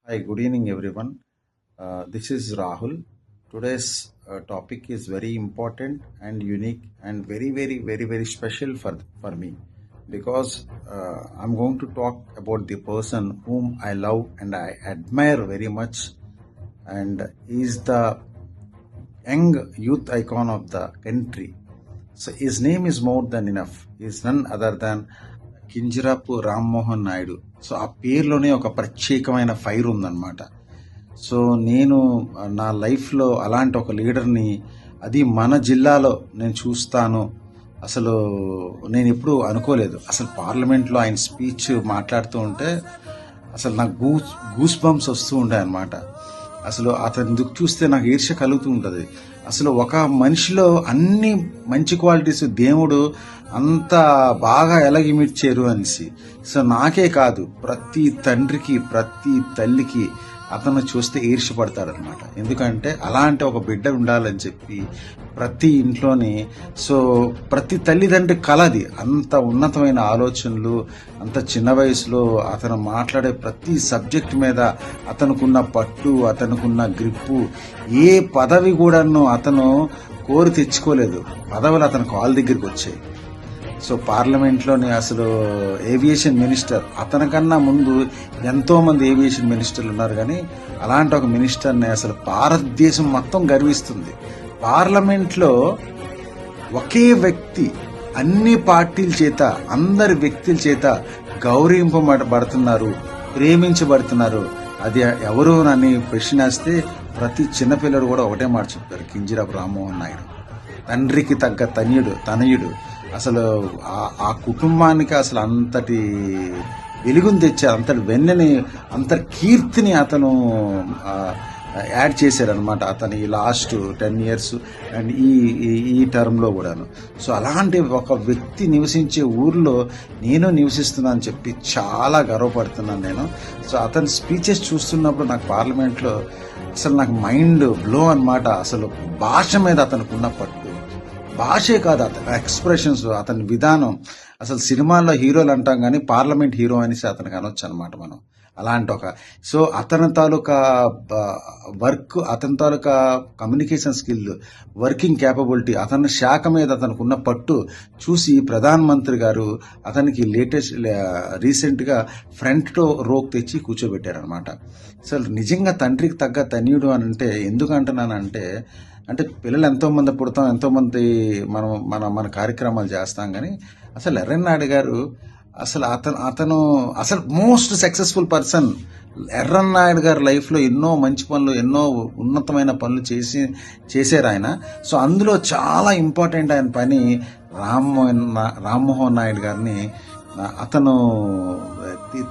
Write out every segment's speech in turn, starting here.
Hi, good evening, everyone. This is Rahul. Today's topic is very important and unique and very special for me because I'm going to talk about the person whom I love and I admire very much, and is the young youth icon of the country. So his name is more than enough. He is none other than Kinjarapu Rammohan Naidu. So ఆ పేరులోనే ఒక ప్రత్యేకమైన fire ఉందన్నమాట. So నేను నా లైఫ్లో అలాంటి ఒక లీడర్ని, అది మన జిల్లాలో నేను చూస్తాను. అసలు నేను ఎప్పుడూ అనుకోలేదు. అసలు పార్లమెంట్లో ఆయన స్పీచ్ మాట్లాడుతూ ఉంటే అసలు నాకు గూస్ బంప్స్ వస్తూ ఉంటాయి అన్నమాట. అసలు అతని దుక్కు చూస్తే నాకు ఈర్ష్య కలుగుతూ ఉంటుంది. అసలు ఒక మనిషిలో అన్ని మంచి క్వాలిటీస్ దేవుడు అంత బాగా ఎలాగిమిడ్చారు అనేసి. సో నాకే కాదు, ప్రతి తండ్రికి ప్రతి తల్లికి అతను చూస్తే ఈర్ష్యపడతాడనమాట. ఎందుకంటే అలాంటి ఒక బిడ్డ ఉండాలని చెప్పి ప్రతి ఇంట్లోని, సో ప్రతి తల్లిదండ్రి కలది. అంత ఉన్నతమైన ఆలోచనలు, అంత చిన్న వయసులో అతను మాట్లాడే ప్రతి సబ్జెక్ట్ మీద అతనుకున్న పట్టు, అతనుకున్న గ్రిప్పు, ఏ పదవి కూడాను అతను కోరి తెచ్చుకోలేదు. పదవులు అతను కాల్ దగ్గరికి వచ్చాయి. సో పార్లమెంట్లోని అసలు ఏవియేషన్ మినిస్టర్, అతనికన్నా ముందు ఎంతో మంది ఏవియేషన్ మినిస్టర్లు ఉన్నారు, కానీ అలాంటి ఒక మినిస్టర్ని అసలు భారతదేశం మొత్తం గర్విస్తుంది. పార్లమెంట్లో ఒకే వ్యక్తి అన్ని పార్టీల చేత, అందరి వ్యక్తుల చేత గౌరవింపబడుతున్నారు, ప్రేమించబడుతున్నారు. అది ఎవరు అని ప్రశ్నేస్తే ప్రతి చిన్నపిల్లడు కూడా ఒకటే మాట చెప్తారు, కింజరాపు రామ్మోహన్ నాయుడు. తండ్రికి తగ్గ తనయుడు. అసలు ఆ కుటుంబానికి అసలు అంతటి వెలుగుని తెచ్చారు, అంతటి వెన్నెని, అంతటి కీర్తిని అతను యాడ్ చేశారనమాట. అతని లాస్ట్ 10 years అండ్ ఈ టర్మ్లో కూడాను. సో అలాంటి ఒక వ్యక్తి నివసించే ఊర్లో నేను నివసిస్తున్నాను చెప్పి చాలా గర్వపడుతున్నాను నేను. సో అతని స్పీచెస్ చూస్తున్నప్పుడు నాకు పార్లమెంట్లో అసలు నాకు మైండ్ బ్లో అనమాట. అసలు భాష మీద అతనికి ఉన్న పట్టు, భాషే కాదు అతని ఎక్స్ప్రెషన్స్, అతని విధానం. అసలు సినిమాల్లో హీరోలు అంటాం కానీ పార్లమెంట్ హీరో అనేసి అతనికి అనొచ్చు అనమాట మనం. అలాంటి ఒక, సో అతని తాలూకా వర్క్, అతని తాలూకా కమ్యూనికేషన్ స్కిల్, వర్కింగ్ క్యాపబిలిటీ, అతని శాఖ మీద అతనికి ఉన్న పట్టు చూసి ప్రధానమంత్రి గారు అతనికి రీసెంట్గా ఫ్రంట్ రోక్ తెచ్చి కూర్చోబెట్టారనమాట. అసలు నిజంగా తండ్రికి తగ్గ తనయుడు అని అంటే ఎందుకు అంటున్నానంటే, అంటే పిల్లలు ఎంతోమంది పుడతాం, ఎంతోమంది మన కార్యక్రమాలు చేస్తాం, కానీ అసలు ఎర్రన్నాయుడు గారు అతను అసలు మోస్ట్ సక్సెస్ఫుల్ పర్సన్. ఎర్రన్నాయుడు గారి లైఫ్లో ఎన్నో మంచి పనులు, ఎన్నో ఉన్నతమైన పనులు చేశారు ఆయన. సో అందులో చాలా ఇంపార్టెంట్ ఆయన పని రామ్మోహన్ నాయుడు గారిని అతను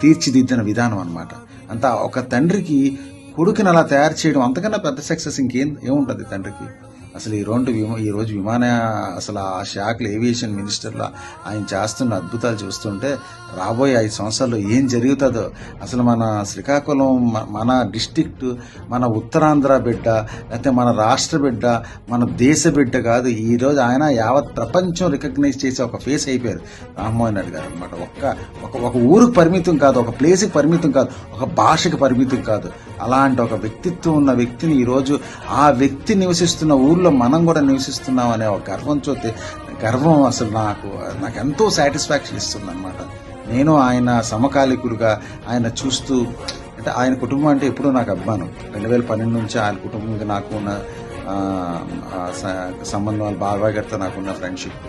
తీర్చిదిద్దిన విధానం అనమాట. అంతా ఒక తండ్రికి కొడుకుని అలా తయారు చేయడం, అంతకన్నా పెద్ద సక్సెస్ ఏముంటుంది తండ్రికి. అసలు ఈరోజు విమాన అసలు ఆ శాఖలో ఏవియేషన్ మినిస్టర్లో ఆయన చేస్తున్న అద్భుతాలు చూస్తుంటే రాబోయే 5 సంవత్సరాల్లో ఏం జరుగుతుందో. అసలు మన శ్రీకాకుళం, మన డిస్ట్రిక్ట్, మన ఉత్తరాంధ్ర బిడ్డ, లేకపోతే మన రాష్ట్ర బిడ్డ, మన దేశ బిడ్డ కాదు, ఈరోజు ఆయన యావత్ ప్రపంచం రికగ్నైజ్ చేసే ఒక ఫేస్ అయిపోయారు రామ్మోహన్ రెడ్డి గారు అనమాట. ఒక ఊరికి పరిమితం కాదు, ఒక ప్లేస్కి పరిమితం కాదు, ఒక భాషకి పరిమితం కాదు. అలాంటి ఒక వ్యక్తిత్వం ఉన్న వ్యక్తిని ఈరోజు ఆ వ్యక్తి నివసిస్తున్న ఊర్లో మనం కూడా నివసిస్తున్నాం అనే ఒక గర్వం అసలు నాకు ఎంతో సాటిస్ఫాక్షన్ ఇస్తుంది అనమాట. నేను ఆయన సమకాలికుడిగా ఆయన చూస్తూ, అంటే ఆయన కుటుంబం అంటే ఎప్పుడూ నాకు అభిమానం. 2012 నుంచి ఆయన కుటుంబంకి నాకు ఉన్న సంబంధం, బాబాయ్ గారితో నాకున్న ఫ్రెండ్షిప్,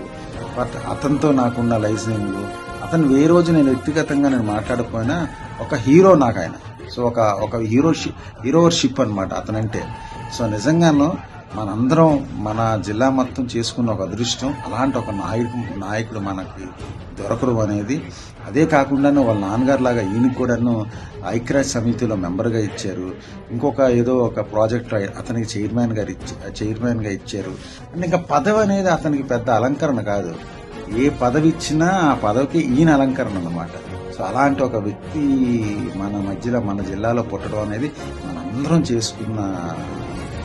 బట్ అతనితో నాకున్న లైజనింగ్, అతను ఏ రోజు నేను వ్యక్తిగతంగా మాట్లాడకపోయినా ఒక హీరో నాకు ఆయన. సో ఒక హీరోషిప్ అనమాట అతనంటే. సో నిజంగాను మనందరం, మన జిల్లా మొత్తం చేసుకున్న ఒక అదృష్టం. అలాంటి ఒక నాయకుడు మనకి దొరకడం అనేది. అదే కాకుండాను వాళ్ళ నాన్నగారు లాగా ఈయనకి కూడాను ఐక్యరాజ్య సమితిలో మెంబర్గా ఇచ్చారు. ఇంకొక ఏదో ఒక ప్రాజెక్ట్లో అతనికి చైర్మన్గా ఇచ్చారు. అంటే ఇంకా పదవి అనేది అతనికి పెద్ద అలంకరణ కాదు. ఏ పదవి ఇచ్చినా ఆ పదవికి ఈయన అలంకరణ అన్నమాట. సో అలాంటి ఒక వ్యక్తి మన జిల్లాలో పుట్టడం అనేది మనందరం చేసుకున్న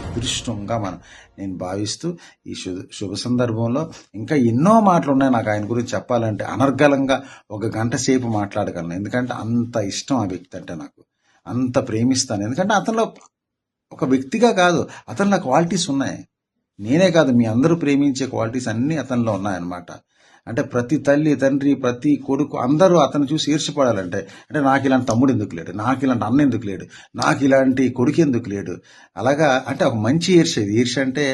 అదృష్టంగా నేను భావిస్తూ, ఈ శుభ సందర్భంలో ఇంకా ఎన్నో మాటలు ఉన్నాయి నాకు ఆయన గురించి చెప్పాలంటే. అనర్గళంగా 1 గంట సేపు మాట్లాడగలను, ఎందుకంటే అంత ఇష్టం ఆ వ్యక్తి అంటే నాకు. అంత ప్రేమిస్తాను. ఎందుకంటే అతనిలో ఒక వ్యక్తిగా కాదు, అతనిలో క్వాలిటీస్ ఉన్నాయి. నేనే కాదు, మీ అందరూ ప్రేమించే క్వాలిటీస్ అన్నీ అతనిలో ఉన్నాయన్నమాట. అంటే ప్రతి తల్లి, తండ్రి, ప్రతి కొడుకు అందరూ అతను చూసి ఈర్ష్యపడాలంటే, అంటే నాకు ఇలాంటి తమ్ముడు ఎందుకు లేడు, నాకు ఇలాంటి అన్న ఎందుకు లేడు, నాకు ఇలాంటి కొడుకు ఎందుకు లేడు, అలాగా. అంటే ఒక మంచి ఈర్ష్య. ఇది ఈర్ష్య అంటే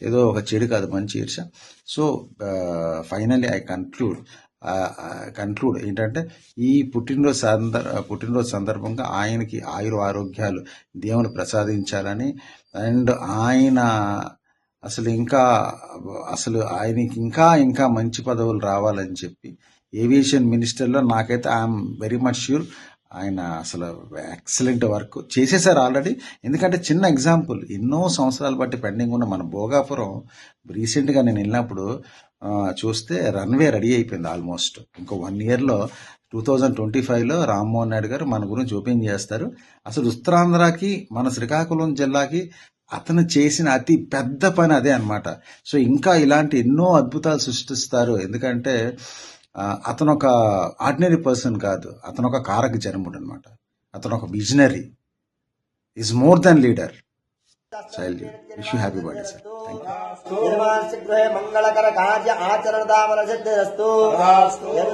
ఏదో ఒక చెడు కాదు, మంచి ఈర్ష్య. సో ఫైనలీ ఐ కన్క్లూడ్ ఏంటంటే, ఈ పుట్టినరోజు సందర్భంగా ఆయనకి ఆరోగ్యాలు దేవుని ప్రసాదించాలని, అండ్ ఆయనకి ఇంకా మంచి పదవులు రావాలని చెప్పి, ఏవియేషన్ మినిస్టర్లో నాకైతే ఐఎమ్ వెరీ మచ్ ష్యూర్ ఆయన అసలు ఎక్సలెంట్ వర్క్ చేసేసారు ఆల్రెడీ. ఎందుకంటే చిన్న ఎగ్జాంపుల్, ఎన్నో సంవత్సరాలు బట్టి పెండింగ్ ఉన్న మన భోగాపురం రీసెంట్గా నేను వెళ్ళినప్పుడు చూస్తే రన్వే రెడీ అయిపోయింది ఆల్మోస్ట్. ఇంకో 1 ఇయర్లో 2025లో రామ్మోహన్ నాయుడు గారు మన గురించి ఓపెన్ చేస్తారు. అసలు ఉత్తరాంధ్రకి, మన శ్రీకాకుళం జిల్లాకి అతను చేసిన అతి పెద్ద పని అదే అన్నమాట. సో ఇంకా ఇలాంటి ఎన్నో అద్భుతాలు సృష్టిస్తారు. ఎందుకంటే అతను ఒక ఆర్డినరీ పర్సన్ కాదు, అతను ఒక కారక జన్ముడు అనమాట. అతను ఒక visionary, is more than leader. Child wish you happy birthday sir. Thank you. గృహే మంగళకర కార్య ఆచరణదామల సిద్ధిరస్తు.